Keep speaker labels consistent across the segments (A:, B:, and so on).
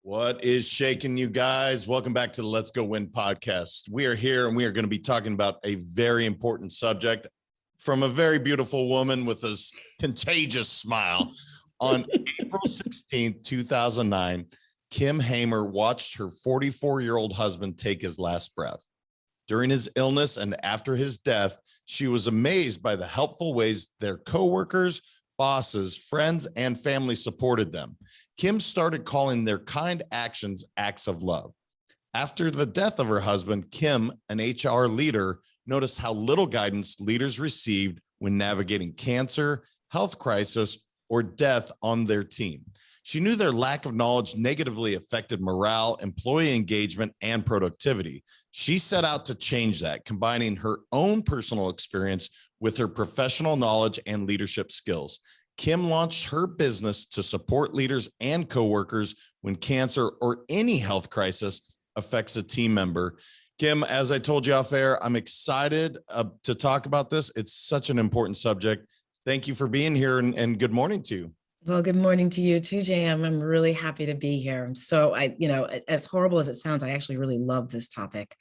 A: What is shaking, you guys? Welcome back to the Let's Go Win podcast. We are here and we are going to be talking about a very important subject from a very beautiful woman with a contagious smile. On April 16th, 2009, Kim Hamer watched her 44-year-old husband take his last breath. During his illness and after his death, she was amazed by the helpful ways their coworkers, bosses, friends, and family supported them. Kim started calling their kind actions acts of love. After the death of her husband, Kim, an HR leader, noticed how little guidance leaders received when navigating cancer, health crisis, or death on their team. She knew their lack of knowledge negatively affected morale, employee engagement, and productivity. She set out to change that, combining her own personal experience with her professional knowledge and leadership skills. Kim launched her business to support leaders and coworkers when cancer or any health crisis affects a team member. Kim, as I told you off air, I'm excited to talk about this. It's such an important subject. Thank you for being here and good morning to you.
B: Well, good morning to you too, JM. I'm really happy to be here. As horrible as it sounds, I actually really love this topic.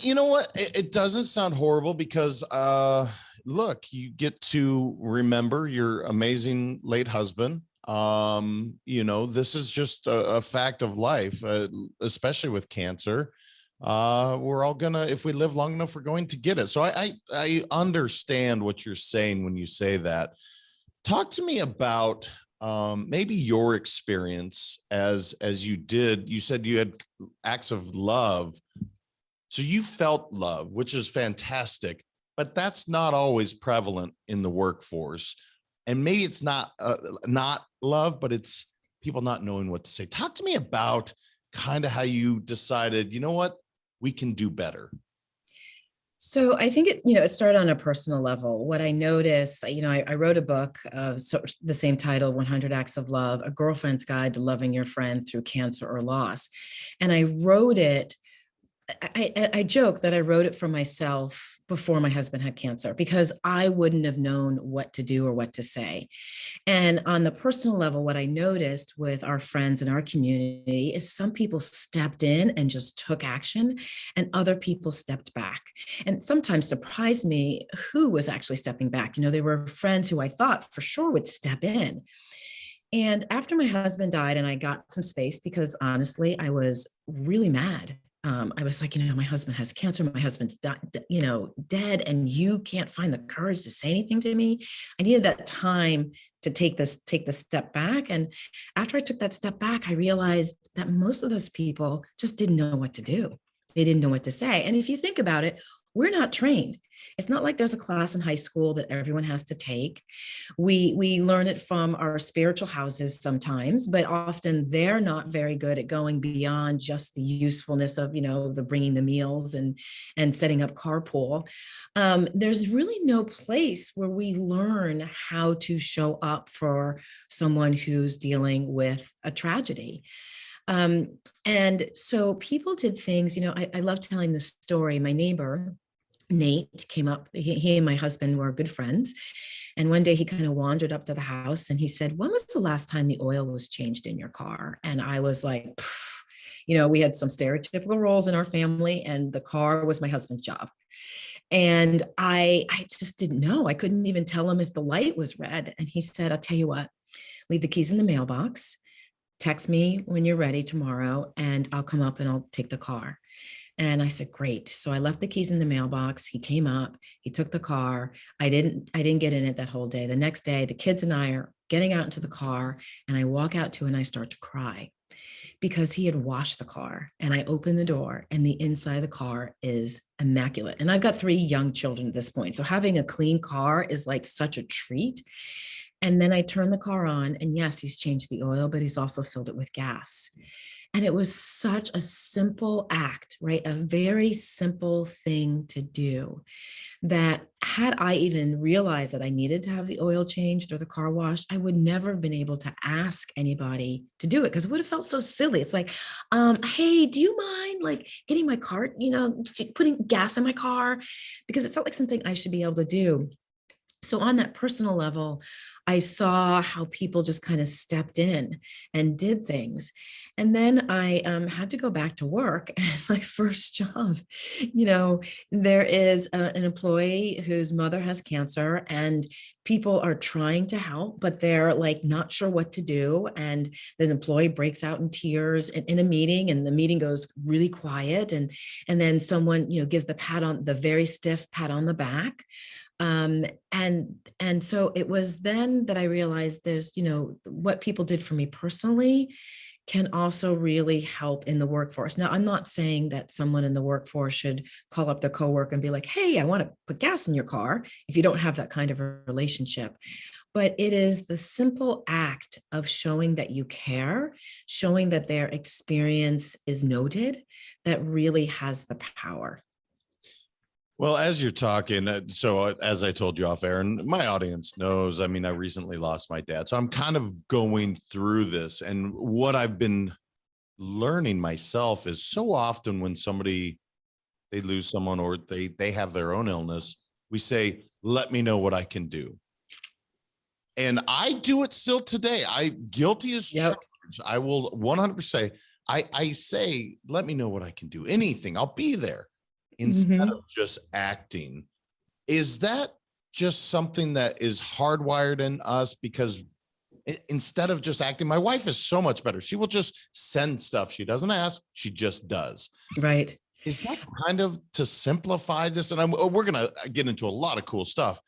A: You know what? It doesn't sound horrible because, look, you get to remember your amazing late husband. This is just a fact of life, especially with cancer. We're all gonna, if we live long enough, we're going to get it. So I understand what you're saying when you say that. Talk to me about maybe your experience as you said you had acts of love. So you felt love, which is fantastic, but that's not always prevalent in the workforce. And maybe it's not love, but it's people not knowing what to say. Talk to me about kind of how you decided, you know what, we can do better.
B: So I think it started on a personal level. What I noticed, I wrote a book of the same title, 100 Acts of Love, A Girlfriend's Guide to Loving Your Friend Through Cancer or Loss. And I wrote it, I joke that I wrote it for myself before my husband had cancer because I wouldn't have known what to do or what to say. And on the personal level, what I noticed with our friends in our community is some people stepped in and just took action and other people stepped back. And sometimes surprised me who was actually stepping back. They were friends who I thought for sure would step in. And after my husband died and I got some space because honestly, I was really mad. I was like, my husband has cancer. My husband's dead, and you can't find the courage to say anything to me. I needed that time to take the step back. And after I took that step back, I realized that most of those people just didn't know what to do. They didn't know what to say. And if you think about it, we're not trained. It's not like there's a class in high school that everyone has to take. We learn it from our spiritual houses sometimes, but often they're not very good at going beyond just the usefulness of, the bringing the meals and setting up carpool. There's really no place where we learn how to show up for someone who's dealing with a tragedy. And so people did things, I love telling this story. My neighbor, Nate, came up. He and my husband were good friends. And one day he kind of wandered up to the house and he said, when was the last time the oil was changed in your car? And I was like, we had some stereotypical roles in our family and the car was my husband's job. And I just didn't know. I couldn't even tell him if the light was red. And he said, I'll tell you what, leave the keys in the mailbox. Text me when you're ready tomorrow and I'll come up and I'll take the car. And I said, great. So I left the keys in the mailbox. He came up, he took the car. I didn't get in it that whole day. The next day, the kids and I are getting out into the car and I walk out to and I start to cry because he had washed the car. And I open the door and the inside of the car is immaculate. And I've got 3 young children at this point. So having a clean car is like such a treat. And then I turn the car on and yes, he's changed the oil, but he's also filled it with gas. And it was such a simple act, right? A very simple thing to do that had I even realized that I needed to have the oil changed or the car washed, I would never have been able to ask anybody to do it because it would have felt so silly. It's like, hey, do you mind like getting my car, putting gas in my car? Because it felt like something I should be able to do. So on that personal level, I saw how people just kind of stepped in and did things. And then I had to go back to work. And my first job, you know, there is an employee whose mother has cancer, and people are trying to help, but they're like not sure what to do. And the employee breaks out in tears in a meeting, and the meeting goes really quiet. And then someone, gives the very stiff pat on the back. And so it was then that I realized there's, what people did for me personally can also really help in the workforce. Now, I'm not saying that someone in the workforce should call up their coworker and be like, hey, I want to put gas in your car, if you don't have that kind of a relationship. But it is the simple act of showing that you care, showing that their experience is noted, that really has the power.
A: Well, as you're talking, as I told you off air, and my audience knows, I mean, I recently lost my dad. So I'm kind of going through this. And what I've been learning myself is so often when they lose someone or they have their own illness, we say, let me know what I can do. And I do it still today. I guilty as charged. I will 100% say, I say, let me know what I can do. Anything, I'll be there. Instead of just acting. Is that just something that is hardwired in us? Because instead of just acting, my wife is so much better. She will just send stuff. She doesn't ask, she just does.
B: Right.
A: Is that kind of to simplify this? And we're going to get into a lot of cool stuff,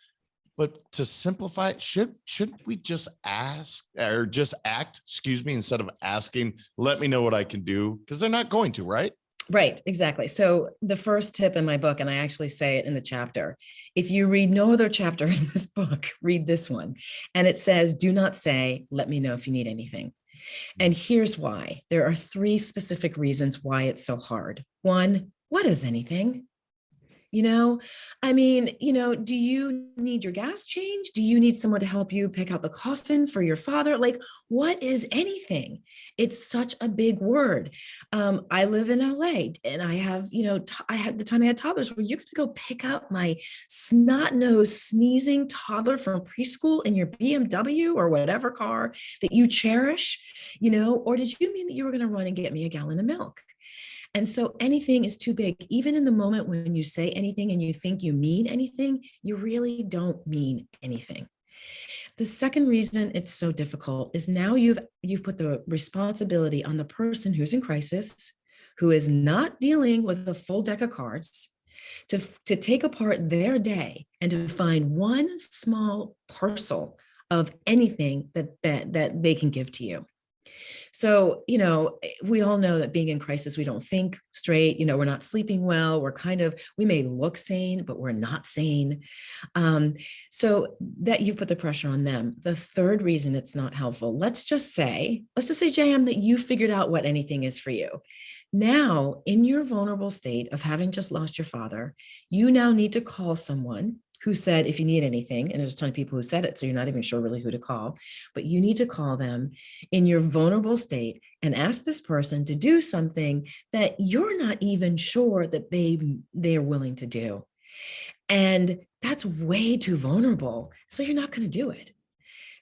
A: but to simplify it, shouldn't we just ask or just act, instead of asking, let me know what I can do? Because they're not going to, right?
B: Right, exactly. So the first tip in my book, and I actually say it in the chapter, if you read no other chapter in this book, read this one. And it says, do not say, let me know if you need anything. And here's why. There are 3 specific reasons why it's so hard. 1, what is anything? I mean, do you need your gas changed? Do you need someone to help you pick out the coffin for your father? Like, what is anything? It's such a big word. I live in LA, and I have, I had the time I had toddlers where you're going to go pick up my snot-nosed sneezing toddler from preschool in your BMW or whatever car that you cherish, or did you mean that you were going to run and get me a gallon of milk? And so anything is too big. Even in the moment when you say anything and you think you mean anything, you really don't mean anything. The second reason it's so difficult is now you've put the responsibility on the person who's in crisis, who is not dealing with a full deck of cards, to take apart their day and to find one small parcel of anything that they can give to you. So, we all know that being in crisis, we don't think straight, we're not sleeping well. We may look sane, but we're not sane. So that you put the pressure on them. The third reason it's not helpful, let's just say, JM, that you figured out what anything is for you. Now, in your vulnerable state of having just lost your father, you now need to call someone who said, if you need anything, and there's a ton of people who said it, so you're not even sure really who to call, but you need to call them in your vulnerable state and ask this person to do something that you're not even sure that they're willing to do. And that's way too vulnerable. So you're not going to do it.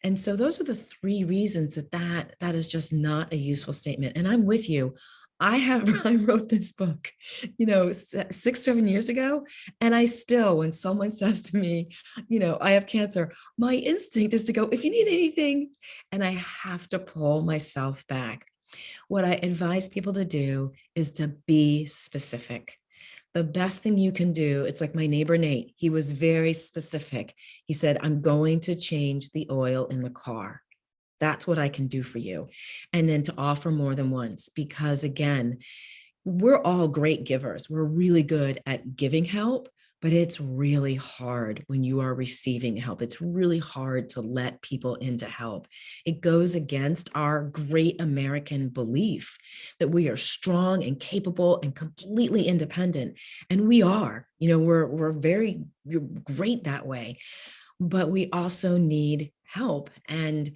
B: And so those are the 3 reasons that is just not a useful statement. And I'm with you. I wrote this book, 6, 7 years ago. And I still, when someone says to me, I have cancer, my instinct is to go, if you need anything, and I have to pull myself back. What I advise people to do is to be specific. The best thing you can do, it's like my neighbor, Nate, he was very specific. He said, I'm going to change the oil in the car. That's what I can do for you. And then to offer more than once, because again, we're all great givers. We're really good at giving help, but it's really hard when you are receiving help. It's really hard to let people in to help. It goes against our great American belief that we are strong and capable and completely independent. And we are, we're very great that way, but we also need help. And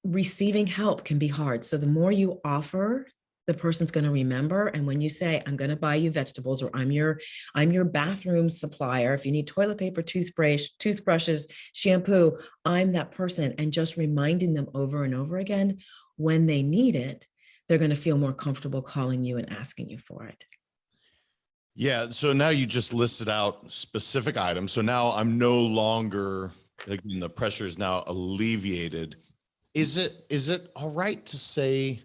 B: receiving help can be hard. So the more you offer, the person's going to remember. And when you say, I'm going to buy you vegetables, or I'm your bathroom supplier, if you need toilet paper, toothbrushes, shampoo, I'm that person. And just reminding them over and over again, when they need it, they're going to feel more comfortable calling you and asking you for it.
A: Yeah. So now you just listed out specific items. So now I'm no longer, again, the pressure is now alleviated. Is it all right to say,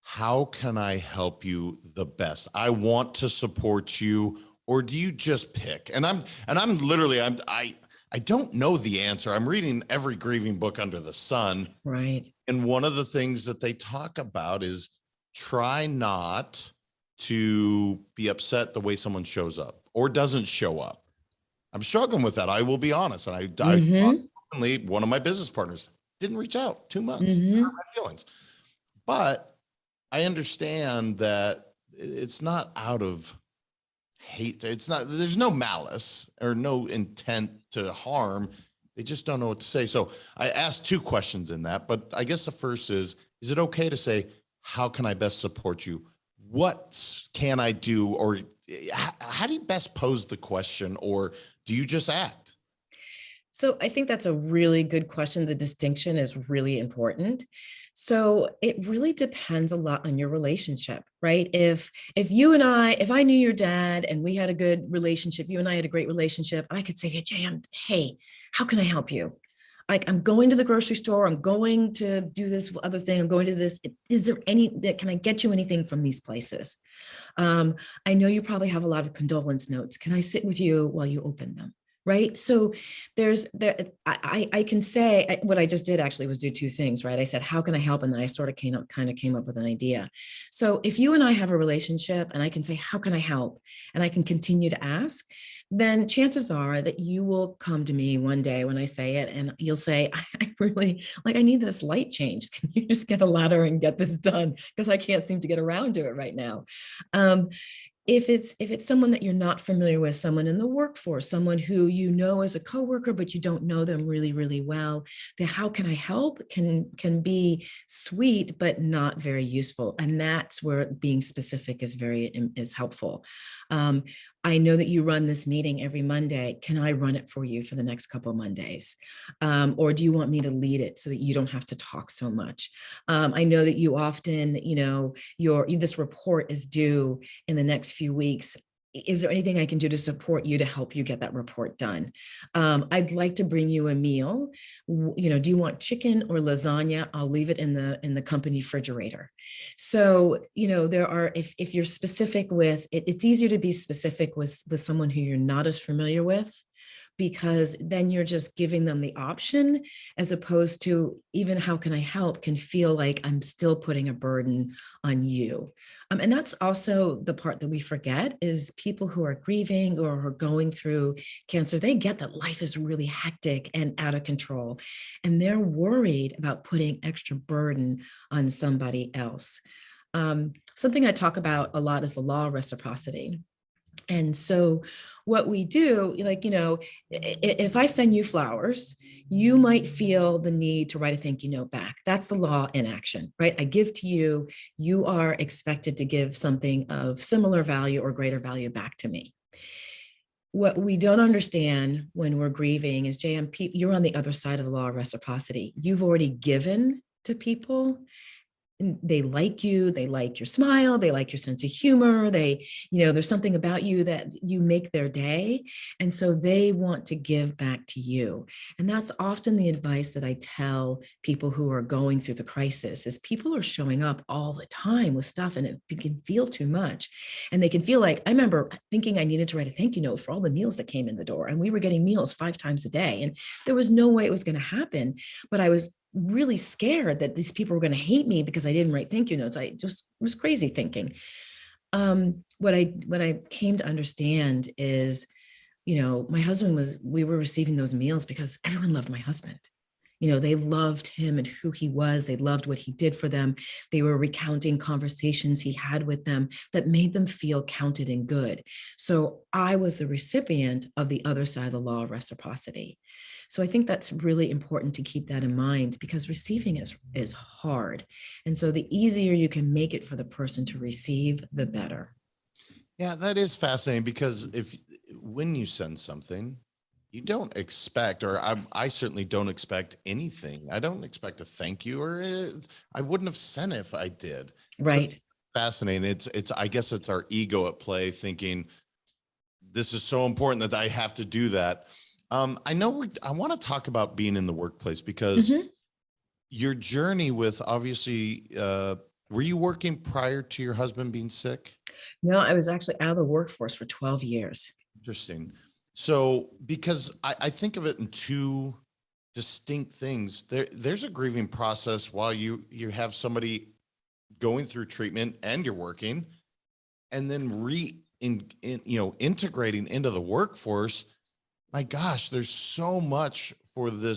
A: how can I help you the best? I want to support you, or do you just pick? And I'm literally, I don't know the answer. I'm reading every grieving book under the sun.
B: Right.
A: And one of the things that they talk about is try not to be upset the way someone shows up or doesn't show up. I'm struggling with that. I will be honest. And unfortunately, one of my business partners didn't reach out 2 months. I hurt my feelings. But I understand that it's not out of hate. It's not, there's no malice or no intent to harm. They just don't know what to say. So I asked two questions in that, but I guess the first is it okay to say, how can I best support you? What can I do? Or how do you best pose the question? Or do you just act?
B: So I think that's a really good question. The distinction is really important. So it really depends a lot on your relationship, right? If I knew your dad and we had a good relationship, you and I had a great relationship, I could say to Jam, hey, how can I help you? Like, I'm going to the grocery store, I'm going to do this other thing, I'm going to this. Is there can I get you anything from these places? I know you probably have a lot of condolence notes. Can I sit with you while you open them? Right. So I can say what I just did actually was do two things, right? I said, how can I help? And then I sort of came up with an idea. So if you and I have a relationship and I can say, how can I help? And I can continue to ask, then chances are that you will come to me one day when I say it and you'll say, I really I need this light changed. Can you just get a ladder and get this done? Because I can't seem to get around to it right now. If it's someone that you're not familiar with, someone in the workforce, someone who you know as a coworker, but you don't know them really, really well, the how can I help can be sweet, but not very useful. And that's where being specific is helpful. I know that you run this meeting every Monday. Can I run it for you for the next couple of Mondays? Or do you want me to lead it so that you don't have to talk so much? I know that you often, this report is due in the next few weeks. Is there anything I can do to support you to help you get that report done? I'd like to bring you a meal. Do you want chicken or lasagna? I'll leave it in the company refrigerator. So, if you're specific with it, it's easier to be specific with someone who you're not as familiar with, because then you're just giving them the option, as opposed to even how can I help can feel like I'm still putting a burden on you. And that's also the part that we forget is people who are grieving or are going through cancer, they get that life is really hectic and out of control, and they're worried about putting extra burden on somebody else. Something I talk about a lot is the law of reciprocity. And so what we do, if I send you flowers, you might feel the need to write a thank you note back. That's the law in action, right? I give to you, you are expected to give something of similar value or greater value back to me. What we don't understand when we're grieving is, JM, you're on the other side of the law of reciprocity. You've already given to people. They like you, they like your smile, they like your sense of humor, there's something about you that you make their day. And so they want to give back to you. And that's often the advice that I tell people who are going through the crisis is people are showing up all the time with stuff and it can feel too much. And they can feel like, I remember thinking I needed to write a thank you note for all the meals that came in the door. And we were getting meals 5 times a day. And there was no way it was going to happen. But I was really scared that these people were going to hate me because I didn't write thank you notes. I just was crazy thinking. What I came to understand is, my husband we were receiving those meals because everyone loved my husband. They loved him and who he was. They loved what he did for them. They were recounting conversations he had with them that made them feel counted and good. So I was the recipient of the other side of the law of reciprocity. So I think that's really important to keep that in mind, because receiving is hard. And so the easier you can make it for the person to receive, the better.
A: Yeah, that is fascinating because when you send something, you don't expect, or I certainly don't expect anything. I don't expect a thank you, or I wouldn't have sent it if I did. So it's
B: Right.
A: fascinating. I guess it's our ego at play thinking this is so important that I have to do that. I know I want to talk about being in the workplace because
B: Mhm.
A: your journey with obviously, were you working prior to your husband being sick?
B: No, I was actually out of the workforce for 12 years.
A: Interesting. So, because I think of it in two distinct things. There's a grieving process while you have somebody going through treatment and you're working, and then integrating into the workforce. My gosh, there's so much for the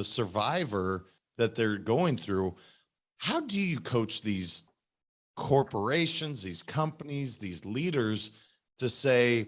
A: survivor that they're going through. How do you coach these corporations, these companies, these leaders to say,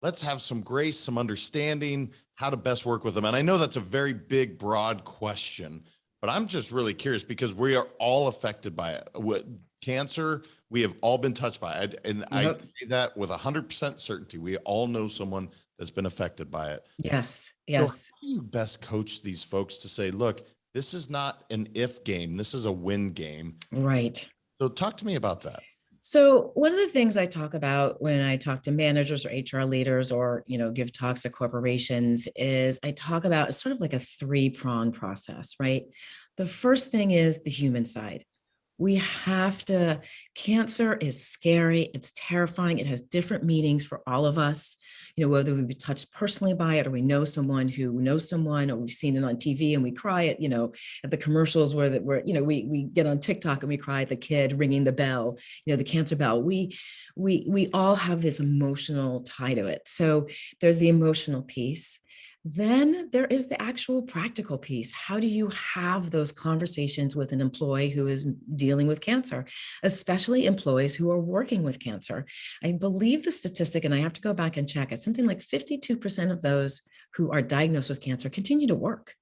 A: let's have some grace, some understanding, how to best work with them? And I know that's a very big, broad question, but I'm just really curious because we are all affected by it. With cancer, we have all been touched by it. And I
B: Yep.
A: say that with 100% certainty. We all know someone that's been affected by it.
B: Yes.
A: So how
B: Yes.
A: do you best coach these folks to say, look, this is not an if game, this is a win game?
B: Right.
A: So talk to me about that.
B: So one of the things I talk about when I talk to managers or HR leaders, or, give talks at corporations, is I talk about it's sort of like a three-pronged process, right? The first thing is the human side. We have to, cancer is scary. It's terrifying. It has different meanings for all of us, whether we've been touched personally by it, or we know someone who knows someone, or we've seen it on TV and we cry at the commercials we get on TikTok and we cry at the kid ringing the bell, the cancer bell. We all have this emotional tie to it. So there's the emotional piece. Then there is the actual practical piece. How do you have those conversations with an employee who is dealing with cancer, especially employees who are working with cancer? I believe the statistic, and I have to go back and check it, something like 52% of those who are diagnosed with cancer continue to work.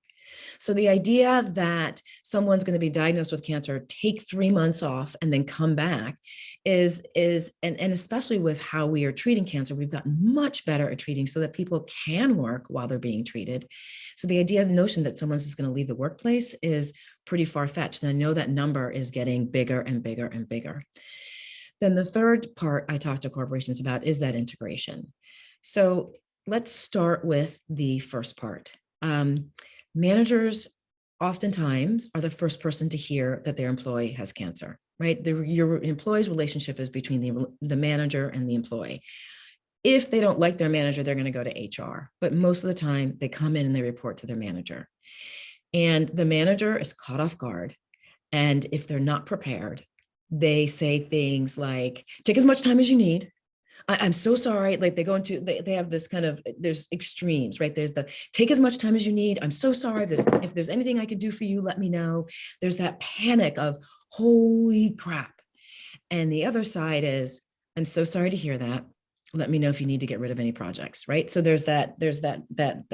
B: So the idea that someone's going to be diagnosed with cancer, take 3 months off and then come back and especially with how we are treating cancer, we've gotten much better at treating so that people can work while they're being treated. So the idea, the notion that someone's just going to leave the workplace is pretty far-fetched. And I know that number is getting bigger and bigger and bigger. Then the third part I talk to corporations about is that integration. So let's start with the first part. Managers oftentimes are the first person to hear that their employee has cancer, right? Your employee's relationship is between the manager and the employee. If they don't like their manager, they're going to go to HR. But most of the time, they come in and they report to their manager. And the manager is caught off guard. And if they're not prepared, they say things like, take as much time as you need. I'm so sorry. Like they have this kind of, there's extremes, right? There's the take as much time as you need. I'm so sorry. If there's anything I can do for you, let me know. There's that panic of holy crap. And the other side is, I'm so sorry to hear that. Let me know if you need to get rid of any projects, right? So there's that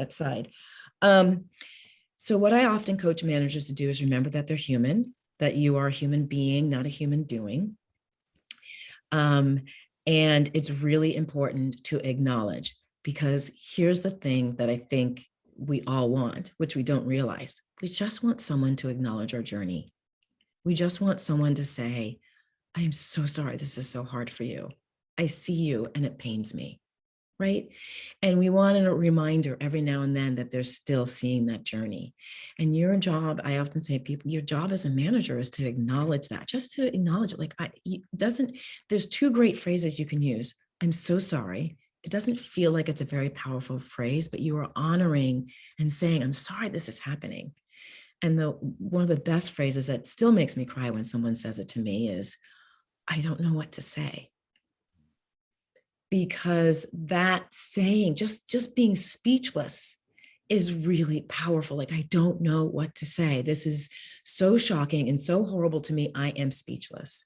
B: side. So what I often coach managers to do is remember that they're human, that you are a human being, not a human doing. And it's really important to acknowledge, because here's the thing that I think we all want, which we don't realize. We just want someone to acknowledge our journey. We just want someone to say, I am so sorry this is so hard for you. I see you and it pains me, right? And we want a reminder every now and then that they're still seeing that journey. And your job, I often say, people, your job as a manager is to acknowledge that, just to acknowledge it. Like, there's two great phrases you can use. I'm so sorry. It doesn't feel like it's a very powerful phrase, but you are honoring and saying, I'm sorry this is happening. And one of the best phrases that still makes me cry when someone says it to me is, I don't know what to say. Because that saying, just being speechless, is really powerful. Like, I don't know what to say. This is so shocking and so horrible to me. I am speechless.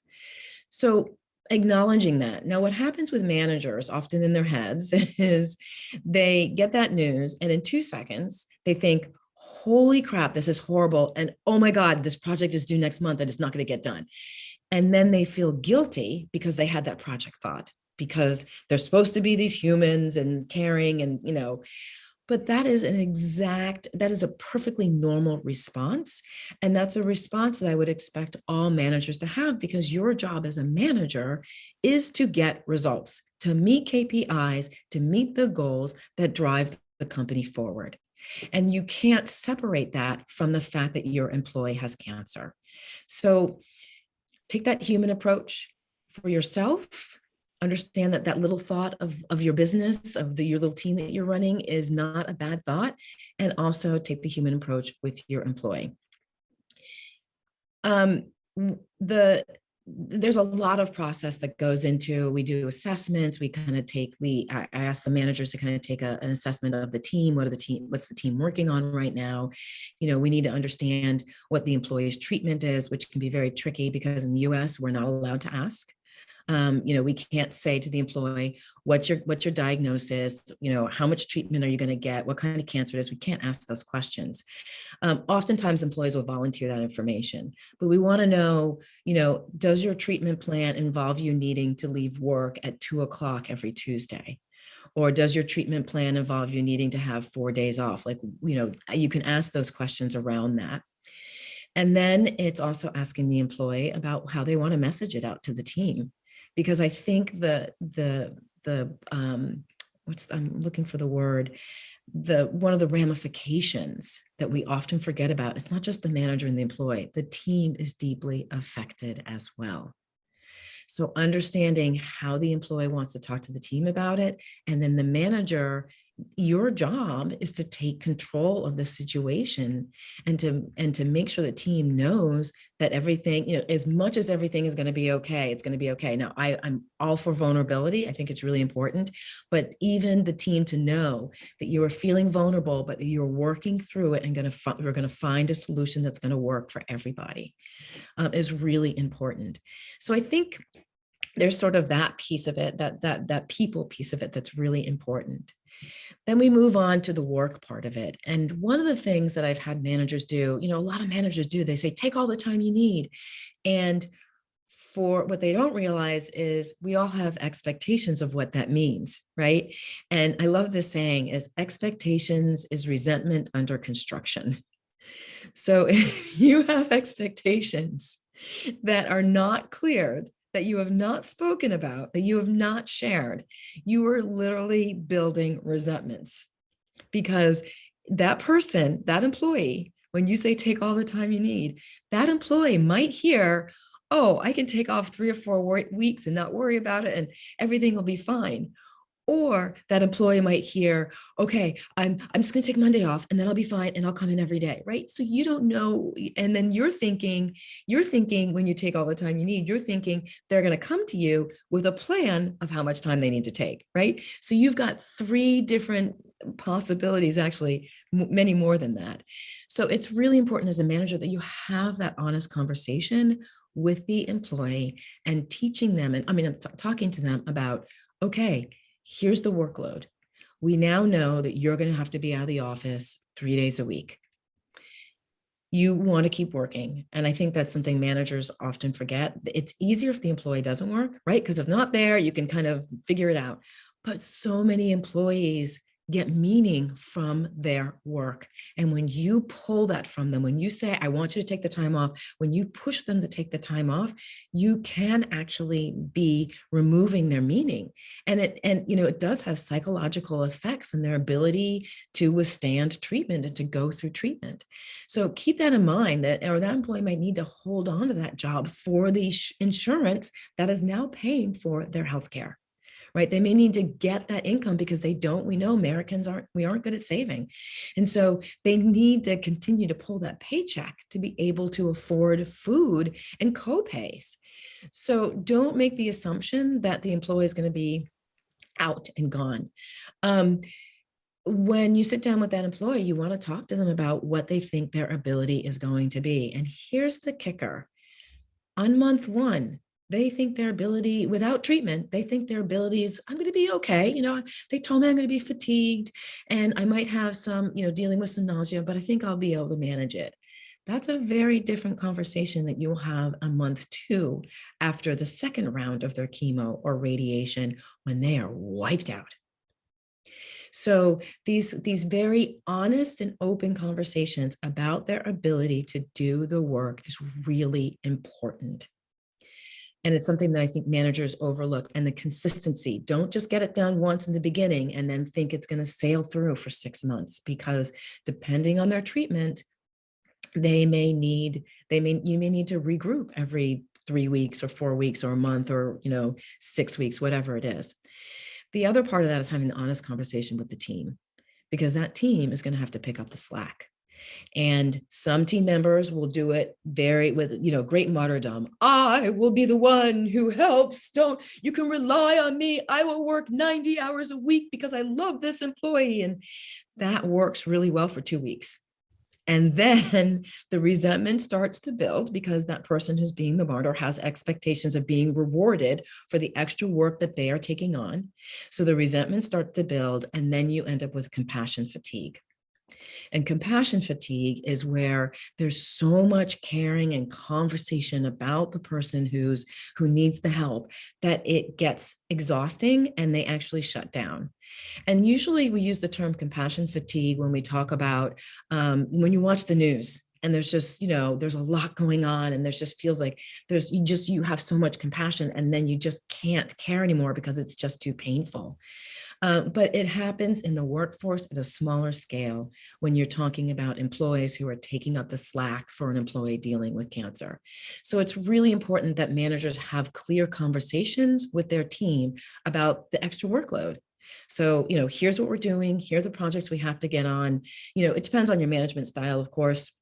B: So acknowledging that. Now, what happens with managers often in their heads is they get that news and in 2 seconds, they think, holy crap, this is horrible. And oh my God, this project is due next month and it's not going to get done. And then they feel guilty because they had that project thought, because they're supposed to be these humans and caring and, but that is that is a perfectly normal response. And that's a response that I would expect all managers to have, because your job as a manager is to get results, to meet KPIs, to meet the goals that drive the company forward. And you can't separate that from the fact that your employee has cancer. So take that human approach for yourself. Understand that that little thought of your business, of your little team that you're running, is not a bad thought. And also take the human approach with your employee. There's a lot of process that goes into, we do assessments, I ask the managers to kind of take an assessment of the team. What's the team working on right now? We need to understand what the employee's treatment is, which can be very tricky because in the US, we're not allowed to ask. We can't say to the employee, what's your diagnosis, how much treatment are you going to get, what kind of cancer it is. We can't ask those questions. Oftentimes employees will volunteer that information, but we want to know, does your treatment plan involve you needing to leave work at 2:00 every Tuesday? Or does your treatment plan involve you needing to have 4 days off? You can ask those questions around that. And then it's also asking the employee about how they want to message it out to the team. Because I think I'm looking for the word, one of the ramifications that we often forget about, it's not just the manager and the employee, the team is deeply affected as well. So understanding how the employee wants to talk to the team about it, and then the manager, your job is to take control of the situation and to make sure the team knows that everything, as much as everything is going to be okay, it's going to be okay. Now, I'm all for vulnerability. I think it's really important, but even the team to know that you are feeling vulnerable, but that you're working through it and we're going to find a solution that's going to work for everybody, is really important. So I think there's sort of that piece of it, that people piece of it, that's really important. Then we move on to the work part of it. And one of the things that I've had managers do, a lot of managers do, they say, take all the time you need. And for what they don't realize is we all have expectations of what that means, right? And I love this saying, is expectations is resentment under construction. So if you have expectations that are not cleared, that you have not spoken about, that you have not shared, you are literally building resentments, because that person, that employee, when you say take all the time you need, that employee might hear, oh, I can take off 3 or 4 weeks and not worry about it and everything will be fine. Or that employee might hear, okay, I'm just going to take Monday off and then I'll be fine and I'll come in every day, right? So you don't know. And then you're thinking when you take all the time you need, you're thinking they're going to come to you with a plan of how much time they need to take, right? So you've got 3 different possibilities, actually many more than that. So it's really important as a manager that you have that honest conversation with the employee and teaching them, and I'm talking to them about, okay, here's the workload. We now know that you're going to have to be out of the office 3 days a week. You want to keep working. And I think that's something managers often forget. It's easier if the employee doesn't work, right? Because if not there, you can kind of figure it out. But so many employees get meaning from their work. And when you pull that from them, when you say, I want you to take the time off, when you push them to take the time off, you can actually be removing their meaning. And it does have psychological effects in their ability to withstand treatment and to go through treatment. So keep that in mind, that employee might need to hold on to that job for the insurance that is now paying for their healthcare. Right? They may need to get that income because we know Americans aren't good at saving. And so they need to continue to pull that paycheck to be able to afford food and co-pays. So don't make the assumption that the employee is going to be out and gone. When you sit down with that employee, you want to talk to them about what they think their ability is going to be. And here's the kicker. On month 1, They think their ability without treatment, they think their abilities, I'm going to be okay. They told me I'm going to be fatigued and I might have some, dealing with some nausea, but I think I'll be able to manage it. That's a very different conversation that you'll have a month two after the second round of their chemo or radiation when they are wiped out. So these very honest and open conversations about their ability to do the work is really important. And it's something that I think managers overlook, and the consistency. Don't just get it done once in the beginning and then think it's going to sail through for 6 months, because depending on their treatment, you may need to regroup every 3 weeks or 4 weeks or a month or 6 weeks, whatever it is. The other part of that is having an honest conversation with the team, because that team is going to have to pick up the slack. And some team members will do it with great martyrdom. I will be the one who helps. You can rely on me. I will work 90 hours a week because I love this employee. And that works really well for 2 weeks. And then the resentment starts to build because that person who's being the martyr has expectations of being rewarded for the extra work that they are taking on. So the resentment starts to build, and then you end up with compassion fatigue. And compassion fatigue is where there's so much caring and conversation about the person who needs the help that it gets exhausting and they actually shut down. And usually we use the term compassion fatigue when we talk about when you watch the news and there's just, there's a lot going on and there's just feels like you have so much compassion and then you just can't care anymore because it's just too painful. But it happens in the workforce at a smaller scale when you're talking about employees who are taking up the slack for an employee dealing with cancer. So it's really important that managers have clear conversations with their team about the extra workload. So, here's what we're doing. Here are the projects we have to get on. It depends on your management style, of course.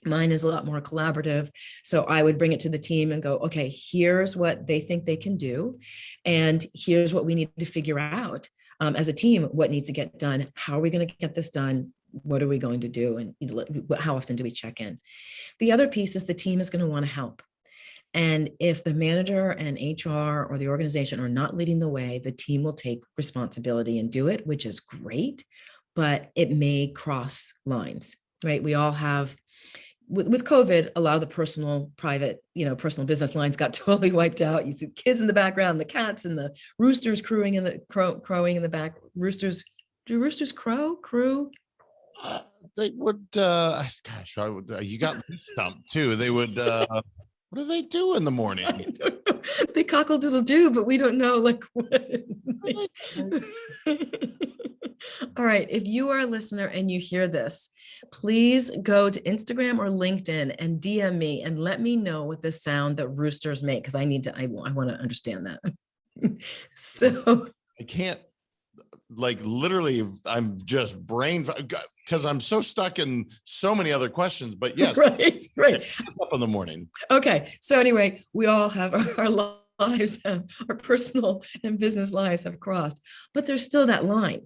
B: Mine is a lot more collaborative. So I would bring it to the team and go, okay, here's what they think they can do. And here's what we need to figure out as a team, what needs to get done. How are we going to get this done? What are we going to do? And how often do we check in? The other piece is the team is going to want to help. And if the manager and HR or the organization are not leading the way, the team will take responsibility and do it, which is great, but it may cross lines, right? We all have, with COVID, a lot of the personal business lines got totally wiped out. You see kids in the background, the cats and the roosters crowing in the back. Do roosters crow?
A: They would, you got me stumped too. They would, what do they do in the morning?
B: They cockle-doodle-doo, but we don't know what. All right. If you are a listener and you hear this, please go to Instagram or LinkedIn and DM me and let me know what the sound that roosters make, because I want to understand that. So
A: I can't, literally, I'm just because I'm so stuck in so many other questions, but yes.
B: Right.
A: Up in the morning.
B: Okay. So anyway, we all have our lives, our personal and business lives have crossed, but there's still that line.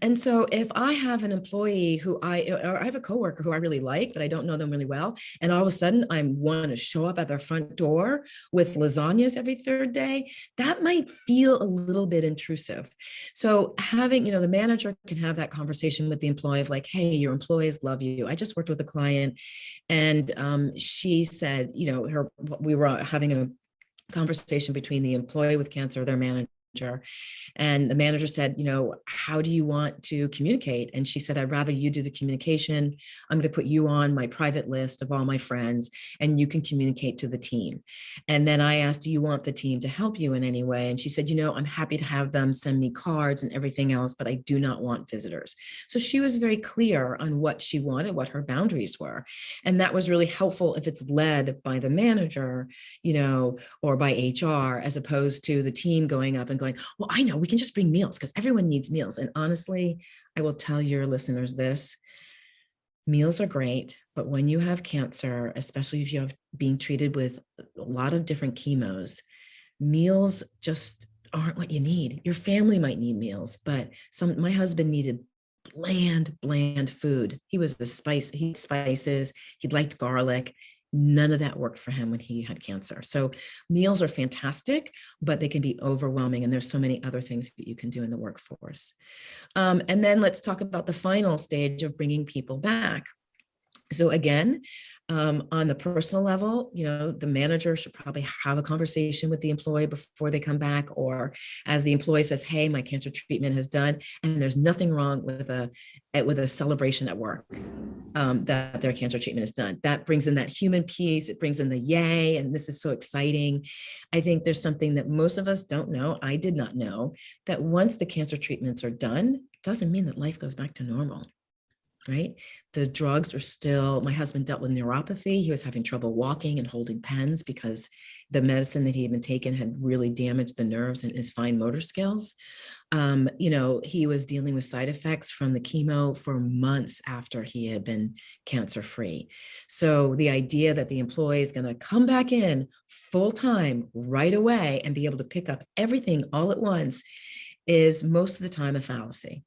B: And so if I have an employee or I have a coworker who I really like, but I don't know them really well, and all of a sudden I want to show up at their front door with lasagnas every third day, that might feel a little bit intrusive. So having, the manager can have that conversation with the employee of hey, your employees love you. I just worked with a client and she said, we were having a conversation between the employee with cancer, their manager, and the manager said, how do you want to communicate? And she said, I'd rather you do the communication. I'm going to put you on my private list of all my friends and you can communicate to the team. And then I asked, do you want the team to help you in any way? And she said, I'm happy to have them send me cards and everything else, but I do not want visitors. So she was very clear on what she wanted, what her boundaries were. And that was really helpful if it's led by the manager, or by HR, as opposed to the team going up and going, well, I know we can just bring meals because everyone needs meals. And honestly, I will tell your listeners this, meals are great, but when you have cancer, especially if you have being treated with a lot of different chemos, meals just aren't what you need. Your family might need meals, but my husband needed bland food. He was he spices, he liked garlic. None of that worked for him when he had cancer. So meals are fantastic, but they can be overwhelming. And there's so many other things that you can do in the workforce. And then let's talk about the final stage of bringing people back. So again, on the personal level, the manager should probably have a conversation with the employee before they come back, or as the employee says, hey, my cancer treatment is done, and there's nothing wrong with a celebration at work, that their cancer treatment is done. That brings in that human piece. It brings in the yay, and this is so exciting. I think there's something that most of us don't know. I did not know that once the cancer treatments are done, doesn't mean that life goes back to normal. Right? The drugs are still, my husband dealt with neuropathy. He was having trouble walking and holding pens because the medicine that he had been taking had really damaged the nerves and his fine motor skills. He was dealing with side effects from the chemo for months after he had been cancer free. So the idea that the employee is going to come back in full time right away and be able to pick up everything all at once is most of the time a fallacy.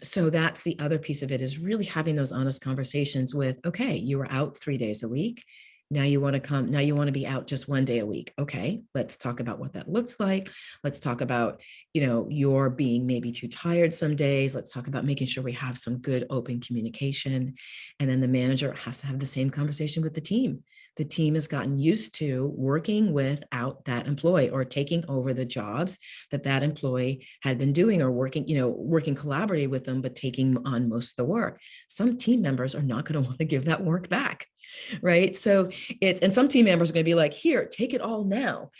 B: So that's the other piece of it, is really having those honest conversations with, okay, you were out 3 days a week. Now you want to come, now you want to be out just 1 day a week. Okay, let's talk about what that looks like. Let's talk about, you're being maybe too tired some days. Let's talk about making sure we have some good open communication. And then the manager has to have the same conversation with the team. The team has gotten used to working without that employee, or taking over the jobs that employee had been doing, or working collaboratively with them, but taking on most of the work. Some team members are not going to want to give that work back. Right. So and some team members are going to be like, here, take it all now.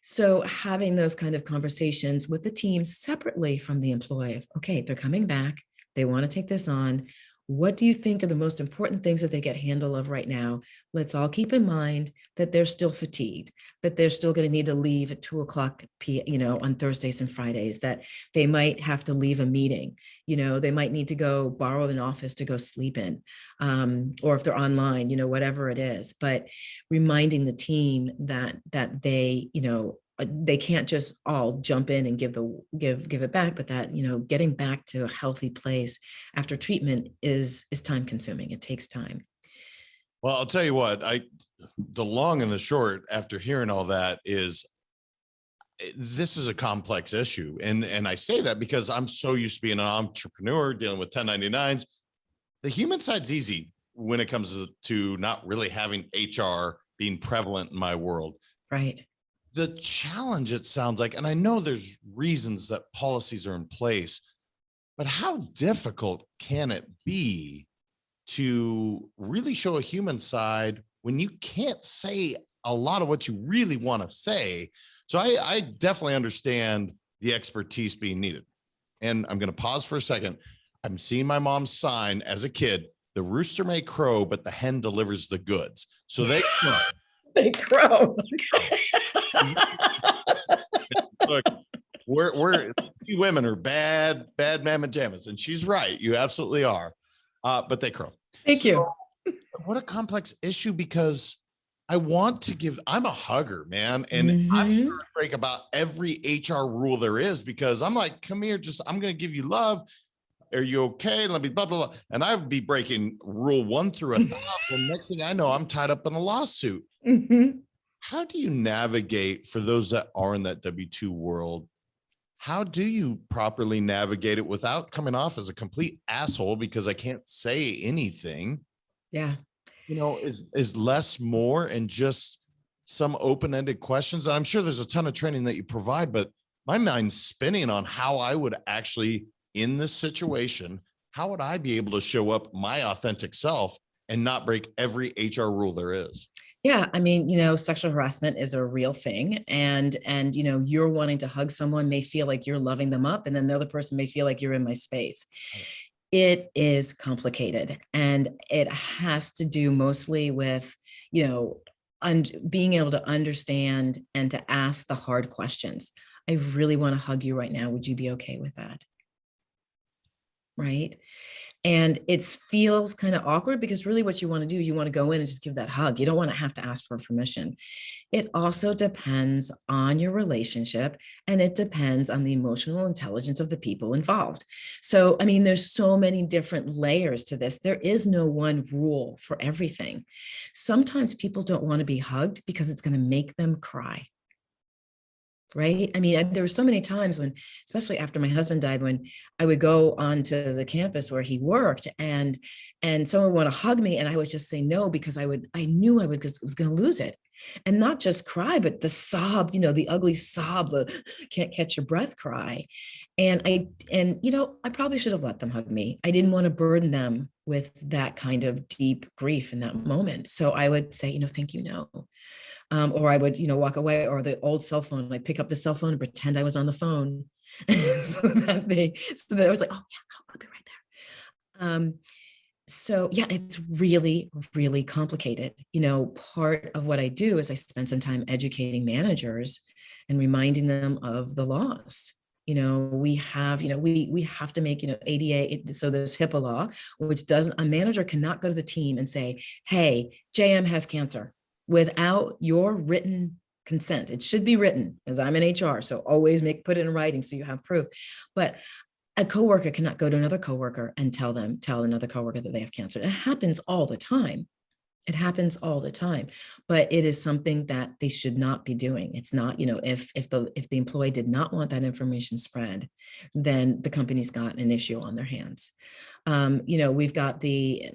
B: So having those kind of conversations with the team separately from the employee, okay, they're coming back. They want to take this on. What do you think are the most important things that they get handle of right now? Let's all keep in mind that they're still fatigued, that they're still going to need to leave at 2:00 p.m., on Thursdays and Fridays, that they might have to leave a meeting, they might need to go borrow an office to go sleep in, or if they're online, whatever it is. But reminding the team that they can't just all jump in and give it back, but that, getting back to a healthy place after treatment is time consuming. It takes time.
A: Well, I'll tell you what, the long and the short after hearing all that is, this is a complex issue. And I say that because I'm so used to being an entrepreneur dealing with 1099s. The human side's easy when it comes to not really having HR being prevalent in my world.
B: Right.
A: The challenge, it sounds like, and I know there's reasons that policies are in place, but how difficult can it be to really show a human side when you can't say a lot of what you really want to say? So I definitely understand the expertise being needed. And I'm going to pause for a second. I'm seeing my mom's sign as a kid: the rooster may crow, but the hen delivers the goods. So they crow.
B: They crow.
A: Look, we're women are bad mamma jammas, and she's right. You absolutely are. But they crow.
B: Thank you.
A: What a complex issue, because I'm a hugger, man. And I'm sure to break about every HR rule there is, because I'm like, come here, I'm going to give you love. Are you okay? Let me blah, blah, blah. And I would be breaking rule 1 through 1,000. Next thing I know, I'm tied up in a lawsuit. How do you navigate, for those that are in that W-2 world? How do you properly navigate it without coming off as a complete asshole because I can't say anything?
B: Yeah.
A: Is less more, and just some open-ended questions? And I'm sure there's a ton of training that you provide, but my mind's spinning on how I would actually, in this situation, how would I be able to show up my authentic self and not break every HR rule there is?
B: Yeah. I mean, sexual harassment is a real thing. And, you're wanting to hug someone may feel like you're loving them up, and then the other person may feel like you're in my space. It is complicated, and it has to do mostly with, being able to understand and to ask the hard questions. I really want to hug you right now. Would you be okay with that? right? And it feels kind of awkward because really what you want to do, you want to go in and just give that hug. You don't want to have to ask for permission. It also depends on your relationship, and it depends on the emotional intelligence of the people involved. So, I mean, there's so many different layers to this. There is no one rule for everything. Sometimes people don't want to be hugged because it's going to make them cry. Right. I mean, there were so many times when, especially after my husband died, when I would go onto the campus where he worked, and someone would want to hug me, and I would just say no, because I knew I was going to lose it. And not just cry, but the sob, the ugly sob, the can't catch your breath cry. And I probably should have let them hug me. I didn't want to burden them with that kind of deep grief in that moment. So I would say, thank you, no. Or I would, walk away, or the old cell phone, like pick up the cell phone and pretend I was on the phone. So that I was like, oh yeah, I'll be right there. So yeah, it's really, really complicated. Part of what I do is I spend some time educating managers and reminding them of the laws. We have, we have to make, ADA. So there's HIPAA law, which doesn't, a manager cannot go to the team and say, hey, JM has cancer, without your written consent. It should be written, as I'm in HR. So always put it in writing so you have proof. But a coworker cannot go to another coworker and tell another coworker that they have cancer. It happens all the time. It happens all the time, but it is something that they should not be doing. It's not, if the employee did not want that information spread, then the company's got an issue on their hands. We've got the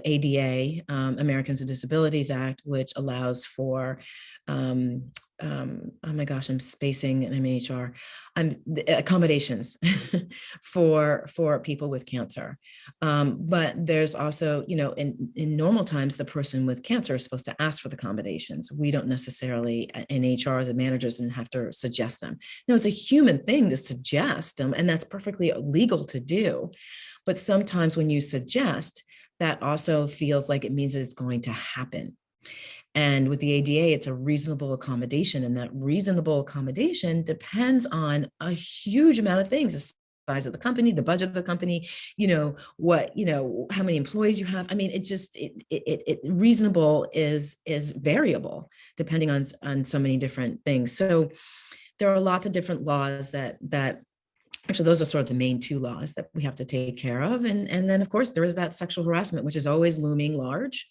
B: ADA, Americans with Disabilities Act, which allows for oh my gosh, I'm spacing, and I'm in HR. Accommodations for people with cancer. But there's also, in normal times, the person with cancer is supposed to ask for the accommodations. We don't necessarily, in HR, the managers didn't have to suggest them. No, it's a human thing to suggest them, and that's perfectly legal to do. But sometimes when you suggest, that also feels like it means that it's going to happen. And with the ADA, it's a reasonable accommodation. And that reasonable accommodation depends on a huge amount of things: the size of the company, the budget of the company, how many employees you have. I mean, reasonable is variable depending on so many different things. So there are lots of different laws that actually, those are sort of the main two laws that we have to take care of. And then, of course, there is that sexual harassment, which is always looming large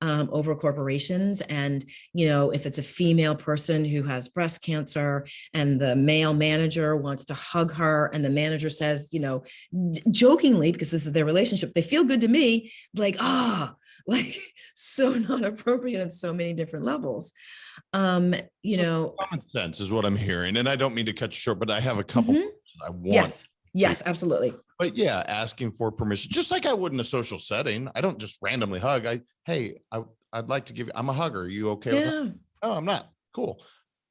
B: over corporations. And, if it's a female person who has breast cancer and the male manager wants to hug her, and the manager says, jokingly, because this is their relationship, they feel good to me, like, like so not appropriate on so many different levels.
A: Common sense is what I'm hearing. And I don't mean to cut you short, but I have a couple I want.
B: Yes, absolutely.
A: But yeah, asking for permission, just like I would in a social setting. I don't just randomly hug. I'd like to give you, I'm a hugger. Are you okay with that? Oh, I'm not. Cool.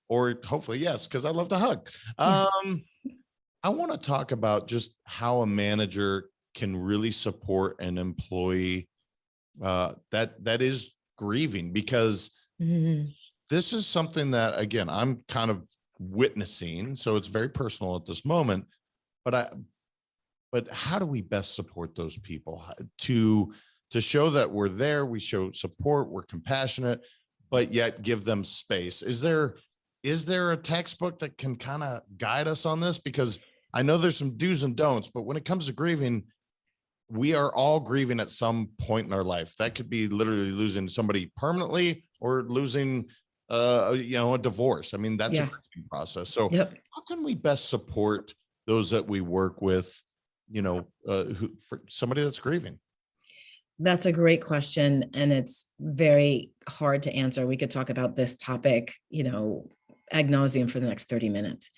A: Or hopefully, yes, because I love to hug.
B: Yeah.
A: I want to talk about just how a manager can really support an employee that is grieving, because this is something that, again, I'm kind of witnessing. So it's very personal at this moment. But how do we best support those people to show that we're there, we show support, we're compassionate, but yet give them space? Is there a textbook that can kind of guide us on this? Because I know there's some do's and don'ts, but when it comes to grieving, we are all grieving at some point in our life. That could be literally losing somebody permanently, or losing a divorce. I mean, that's a grieving process. So how can we best support those that we work with, for somebody that's grieving?
B: That's a great question. And it's very hard to answer. We could talk about this topic, ad nauseum for the next 30 minutes.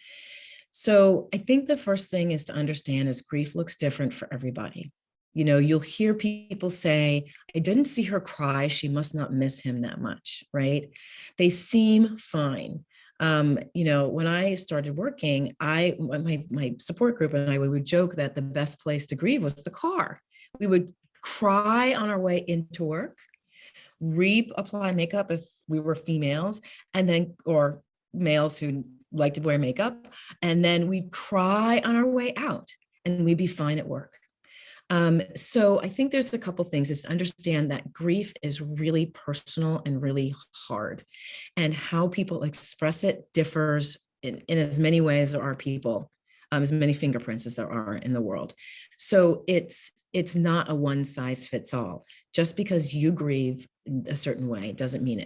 B: So I think the first thing is to understand is grief looks different for everybody. You'll hear people say, I didn't see her cry. She must not miss him that much, right? They seem fine. When I started working, my support group and I, we would joke that the best place to grieve was the car. We would cry on our way into work, reapply makeup if we were females, and then, or males who like to wear makeup, and then we'd cry on our way out, and we'd be fine at work. So I think there's a couple things is to understand that grief is really personal and really hard, and how people express it differs in as many ways there are people, as many fingerprints as there are in the world. So it's not a one size fits all. Just because you grieve a certain way doesn't mean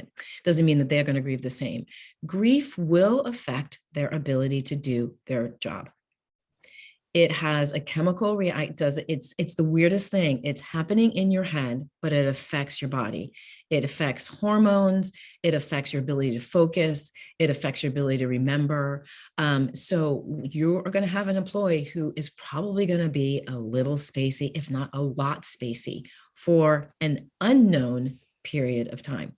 B: that they're going to grieve the same. Grief will affect their ability to do their job. It has a chemical react does it's the weirdest thing. It's happening in your head, but it affects your body. It affects hormones, it affects your ability to focus, it affects your ability to remember. So you are going to have an employee who is probably going to be a little spacey, if not a lot spacey, for an unknown period of time.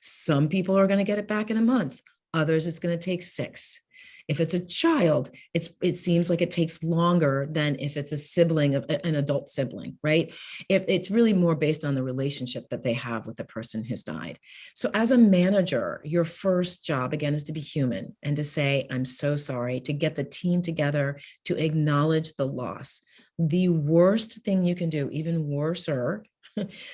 B: Some people are going to get it back in a month, others it's going to take 6. If it's a child, it seems like it takes longer than if it's a sibling of an adult sibling, right? It's really more based on the relationship that they have with the person who's died. So as a manager, your first job, again, is to be human and to say, I'm so sorry, to get the team together, to acknowledge the loss. The worst thing you can do, even worser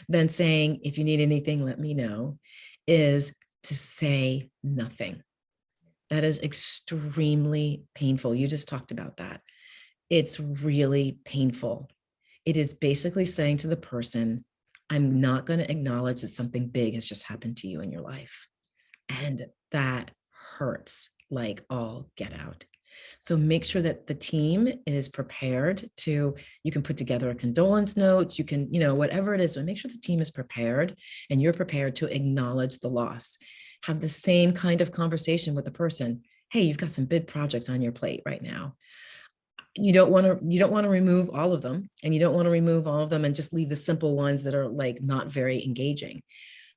B: than saying, if you need anything, let me know, is to say nothing. That is extremely painful. You just talked about that. It's really painful. It is basically saying to the person, I'm not going to acknowledge that something big has just happened to you in your life. And that hurts like all get out. So make sure that the team is prepared to, you can put together a condolence note, you can, whatever it is, but make sure the team is prepared and you're prepared to acknowledge the loss. Have the same kind of conversation with the person. Hey, you've got some big projects on your plate right now. You don't want to remove all of them, and you don't want to remove all of them and just leave the simple ones that are like not very engaging.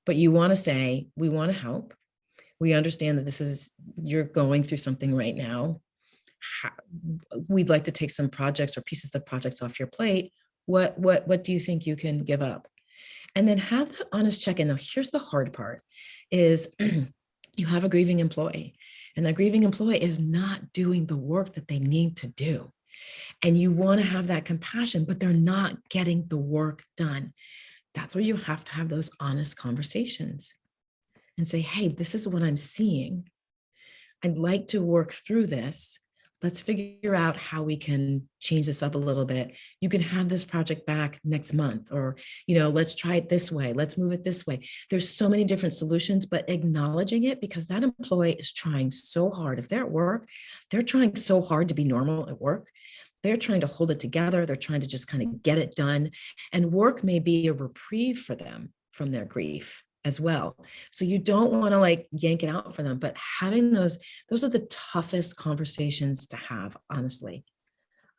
B: But you want to say, we want to help. We understand that you're going through something right now. We'd like to take some projects or pieces of projects off your plate. What do you think you can give up? And then have that honest check-in. Now, here's the hard part is you have a grieving employee, and that grieving employee is not doing the work that they need to do. And you want to have that compassion, but they're not getting the work done. That's where you have to have those honest conversations and say, hey, this is what I'm seeing. I'd like to work through this. Let's figure out how we can change this up a little bit. You can have this project back next month, or, let's try it this way. Let's move it this way. There's so many different solutions, but acknowledging it, because that employee is trying so hard. If they're at work, they're trying so hard to be normal at work. They're trying to hold it together. They're trying to just kind of get it done. And work may be a reprieve for them from their grief as well. So you don't want to like yank it out for them, but having those are the toughest conversations to have, honestly.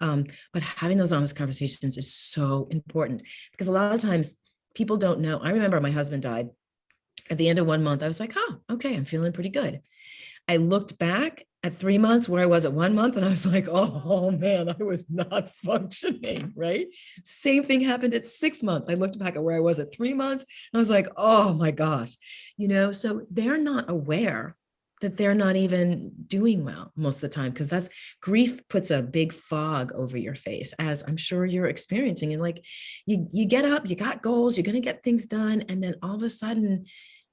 B: But having those honest conversations is so important, because a lot of times people don't know. I remember my husband died at the end of 1 month. I was like, oh, okay, I'm feeling pretty good. I looked back at 3 months where I was at 1 month, and I was like, oh man, I was not functioning, right? Same thing happened at 6 months. I looked back at where I was at 3 months, and I was like, oh my gosh, so they're not aware that they're not even doing well most of the time, because that's grief puts a big fog over your face, as I'm sure you're experiencing. And like you get up, you got goals, you're going to get things done, and then all of a sudden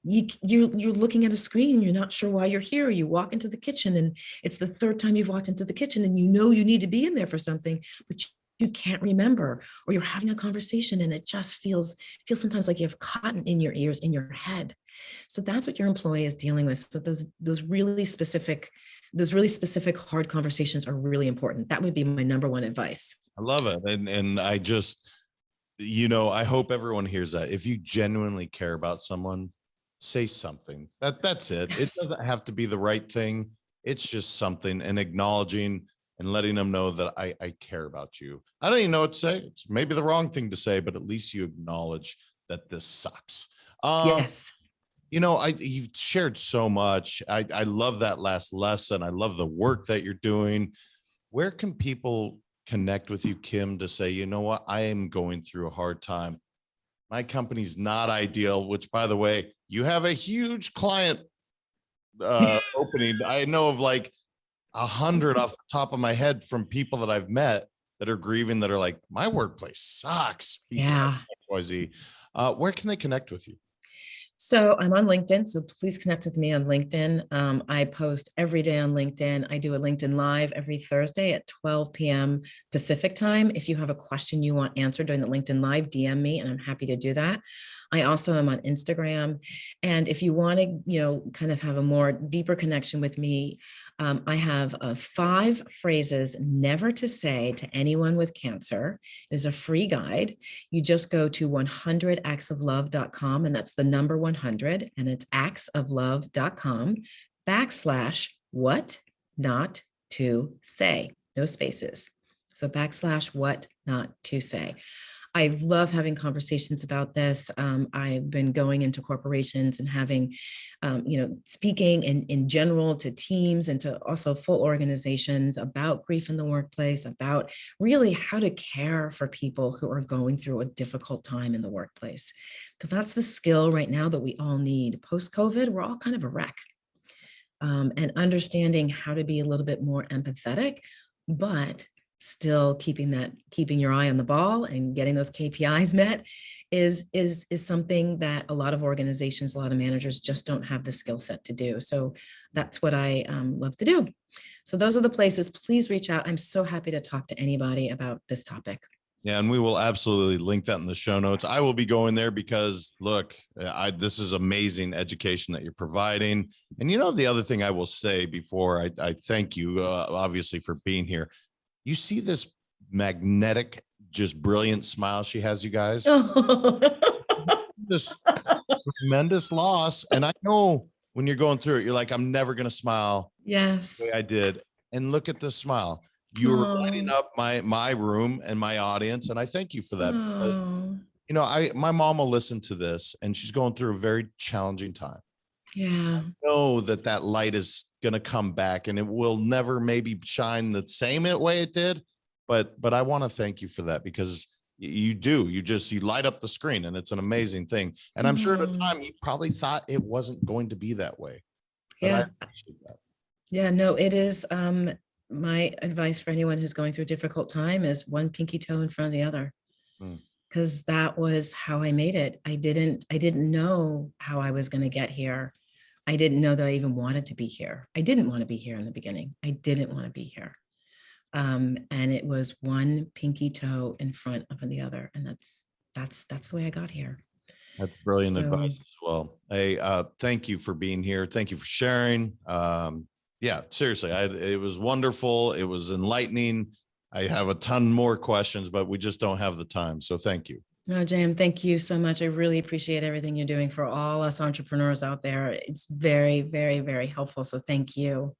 B: you're looking at a screen, you're not sure why you're here. You walk into the kitchen, and it's the third time you've walked into the kitchen, and you need to be in there for something, but you can't remember. Or you're having a conversation and it just feels sometimes like you have cotton in your ears, in your head. So that's what your employee is dealing with. So those really specific hard conversations are really important. That would be my number one advice.
A: I love it. And I just, I hope everyone hears that. If you genuinely care about someone, say something. That's it. It doesn't have to be the right thing. It's just something, and acknowledging and letting them know that I care about you. I don't even know what to say. It's maybe the wrong thing to say, but at least you acknowledge that this sucks.
B: Yes.
A: You've shared so much. I love that last lesson. I love the work that you're doing. Where can people connect with you, Kim, to say, you know what, I am going through a hard time. My company's not ideal, which, by the way, you have a huge client opening. I know of like 100 off the top of my head from people that I've met that are grieving, that are like, my workplace sucks because
B: Yeah.
A: noisy. Where can they connect with you?
B: So I'm on LinkedIn. So please connect with me on LinkedIn. I post every day on LinkedIn. I do a LinkedIn Live every Thursday at 12 p.m. Pacific time. If you have a question you want answered during the LinkedIn Live, DM me and I'm happy to do that. I also am on Instagram. And if you want to, kind of have a more deeper connection with me, I have 5 phrases never to say to anyone with cancer. It is a free guide. You just go to 100actsoflove.com, and that's the number 100, and it's actsoflove.com/what not to say, no spaces. So /what not to say. I love having conversations about this. I've been going into corporations and having, speaking in general to teams and to also full organizations about grief in the workplace, about really how to care for people who are going through a difficult time in the workplace. Because that's the skill right now that we all need. Post-COVID, we're all kind of a wreck. And understanding how to be a little bit more empathetic, but still keeping your eye on the ball and getting those KPIs met is something that a lot of organizations, a lot of managers just don't have the skill set to do. So that's what I love to do. So those are the places. Please reach out. I'm so happy to talk to anybody about this topic.
A: Yeah, and we will absolutely link that in the show notes. I will be going there because, look, this is amazing education that you're providing. And the other thing I will say before I thank you, obviously, for being here. You see this magnetic, just brilliant smile she has, you guys. This tremendous loss. And I know when you're going through it, you're like, I'm never going to smile.
B: Yes.
A: The way I did. And look at the smile. You're lighting up my room and my audience. And I thank you for that. Because, my mom will listen to this and she's going through a very challenging time.
B: Yeah.
A: I know that light is going to come back and it will never maybe shine the same way it did. But I want to thank you for that, because you light up the screen and it's an amazing thing. And I'm sure at the time you probably thought it wasn't going to be that way. But I appreciate that.
B: Yeah, no, it is. My advice for anyone who's going through a difficult time is one pinky toe in front of the other. Because that was how I made it. I didn't know how I was going to get here. I didn't know that I even wanted to be here. I didn't want to be here in the beginning. I didn't want to be here. And it was one pinky toe in front of the other. And that's the way I got here.
A: That's brilliant advice as well. Hey, thank you for being here. Thank you for sharing. Yeah, seriously, it was wonderful. It was enlightening. I have a ton more questions, but we just don't have the time. So thank you.
B: No, Jam, thank you so much. I really appreciate everything you're doing for all us entrepreneurs out there. It's very, very, very helpful. So thank you.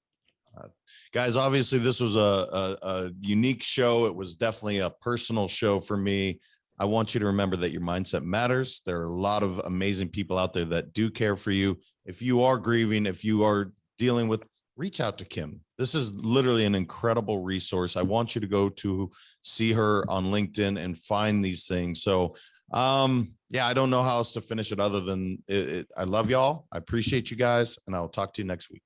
A: Guys, obviously this was a unique show. It was definitely a personal show for me. I want you to remember that your mindset matters. There are a lot of amazing people out there that do care for you. If you are grieving, if you are dealing with, reach out to Kim. This is literally an incredible resource. I want you to go to see her on LinkedIn and find these things. So, yeah, I don't know how else to finish it other than I love y'all. I appreciate you guys, and I'll talk to you next week.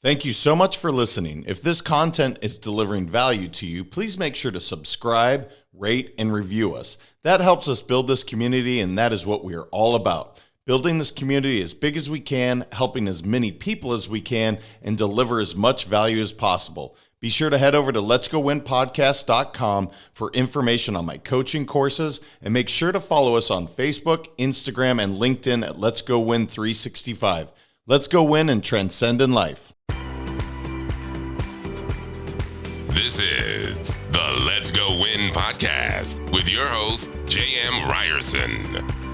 A: Thank you so much for listening. If this content is delivering value to you, please make sure to subscribe, rate, and review us. That helps us build this community, and that is what we are all about. Building this community as big as we can, helping as many people as we can, and deliver as much value as possible. Be sure to head over to letsgowinpodcast.com for information on my coaching courses, and make sure to follow us on Facebook, Instagram, and LinkedIn at Let's Go Win 365. Let's go win and transcend in life.
C: This is the Let's Go Win podcast with your host, J.M. Ryerson.